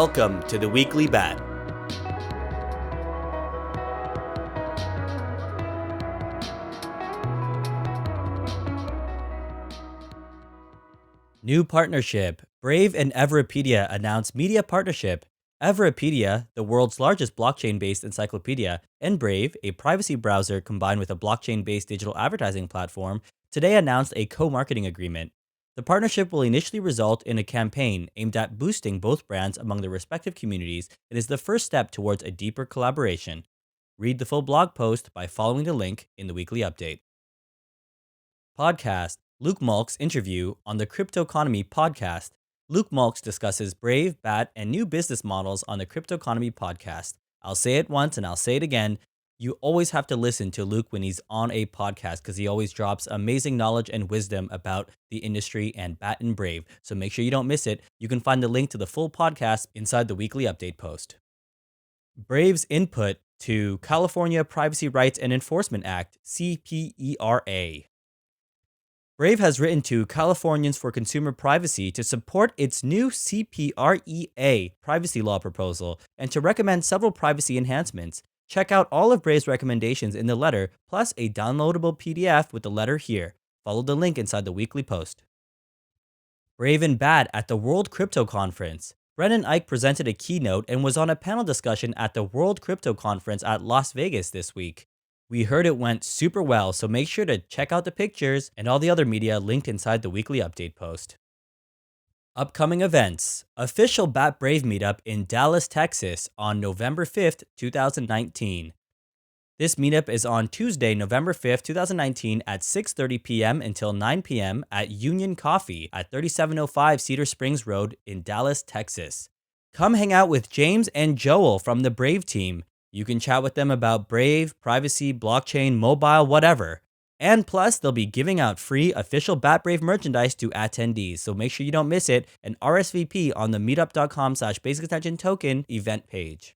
Welcome to the Weekly Bat. New partnership. Brave and Everipedia announced media partnership. Everipedia, the world's largest blockchain-based encyclopedia, and Brave, a privacy browser combined with a blockchain-based digital advertising platform, today announced a co-marketing agreement. The partnership will initially result in a campaign aimed at boosting both brands among their respective communities and is the first step towards a deeper collaboration. Read the full blog post by following the link in the weekly update. Podcast. Luke Malk's interview on the Cryptoeconomy podcast. Luke Malks discusses Brave, Bat, and new business models on the Cryptoeconomy podcast. I'll say it once and I'll say it again. You always have to listen to Luke when he's on a podcast because he always drops amazing knowledge and wisdom about the industry and Bat and Brave. So make sure you don't miss it. You can find the link to the full podcast inside the weekly update post. Brave's input to California Privacy Rights and Enforcement Act, CPERA. Brave has written to Californians for Consumer Privacy to support its new CPREA privacy law proposal and to recommend several privacy enhancements. Check out all of Brave's recommendations in the letter, plus a downloadable PDF with the letter here. Follow the link inside the weekly post. Brave and Bat at the World Crypto Conference. Brennan Ike presented a keynote and was on a panel discussion at the World Crypto Conference at Las Vegas this week. We heard it went super well, so make sure to check out the pictures and all the other media linked inside the weekly update post. Upcoming events. Official Bat Brave Meetup in Dallas, Texas on November 5th, 2019. This meetup is on Tuesday, November 5th, 2019 at 6:30 p.m. until 9 p.m. at Union Coffee at 3705 Cedar Springs Road in Dallas, Texas. Come hang out with James and Joel from the Brave team. You can chat with them about Brave, privacy, blockchain, mobile, whatever. And plus, they'll be giving out free official Bat Brave merchandise to attendees, so make sure you don't miss it and RSVP on the meetup.com/basic-attention-token event page.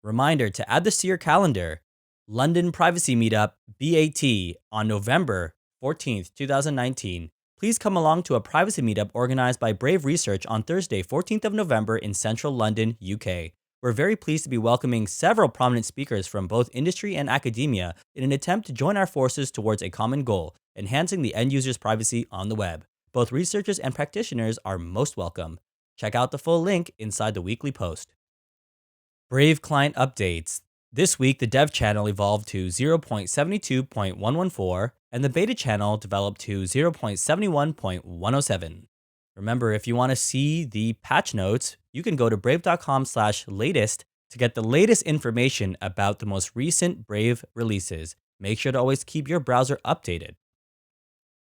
Reminder to add this to your calendar. London Privacy Meetup, BAT, on November 14th, 2019. Please come along to a privacy meetup organized by Brave Research on Thursday, 14th of November in central London, UK. We're very pleased to be welcoming several prominent speakers from both industry and academia in an attempt to join our forces towards a common goal, enhancing the end user's privacy on the web. Both researchers and practitioners are most welcome. Check out the full link inside the weekly post. Brave client updates. This week, the dev channel evolved to 0.72.114, and the beta channel developed to 0.71.107. Remember, if you want to see the patch notes, you can go to brave.com/latest to get the latest information about the most recent Brave releases. Make sure to always keep your browser updated.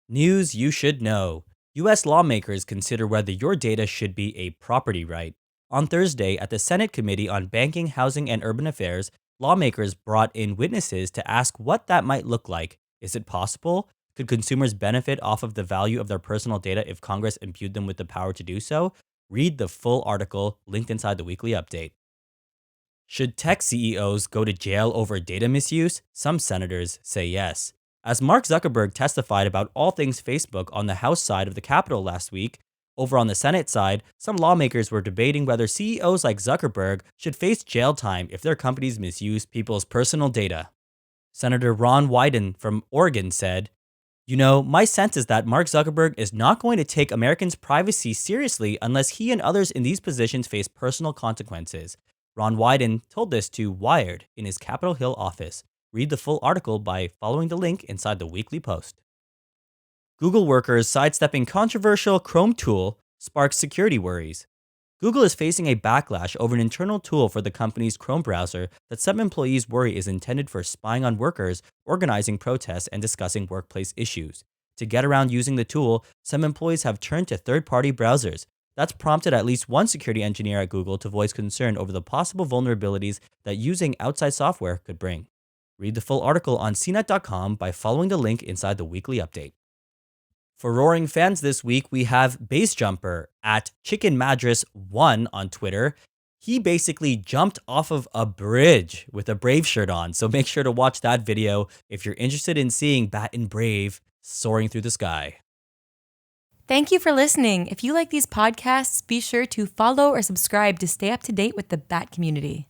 News you should know. U.S. lawmakers consider whether your data should be a property right. On Thursday, at the Senate Committee on Banking, Housing, and Urban Affairs, lawmakers brought in witnesses to ask what that might look like. Is it possible? Could consumers benefit off of the value of their personal data if Congress imbued them with the power to do so? Read the full article linked inside the weekly update. Should tech CEOs go to jail over data misuse? Some senators say yes. As Mark Zuckerberg testified about all things Facebook on the House side of the Capitol last week, over on the Senate side, some lawmakers were debating whether CEOs like Zuckerberg should face jail time if their companies misuse people's personal data. Senator Ron Wyden from Oregon said, "You know, my sense is that Mark Zuckerberg is not going to take Americans' privacy seriously unless he and others in these positions face personal consequences." Ron Wyden told this to Wired in his Capitol Hill office. Read the full article by following the link inside the weekly post. Google workers sidestepping controversial Chrome tool sparks security worries. Google is facing a backlash over an internal tool for the company's Chrome browser that some employees worry is intended for spying on workers, organizing protests, and discussing workplace issues. To get around using the tool, some employees have turned to third-party browsers. That's prompted at least one security engineer at Google to voice concern over the possible vulnerabilities that using outside software could bring. Read the full article on cnet.com by following the link inside the weekly update. For Roaring fans this week, we have Base Jumper at Chicken Madras 1 on Twitter. He basically jumped off of a bridge with a Brave shirt on, so make sure to watch that video if you're interested in seeing Bat and Brave soaring through the sky. Thank you for listening. If you like these podcasts, be sure to follow or subscribe to stay up to date with the Bat community.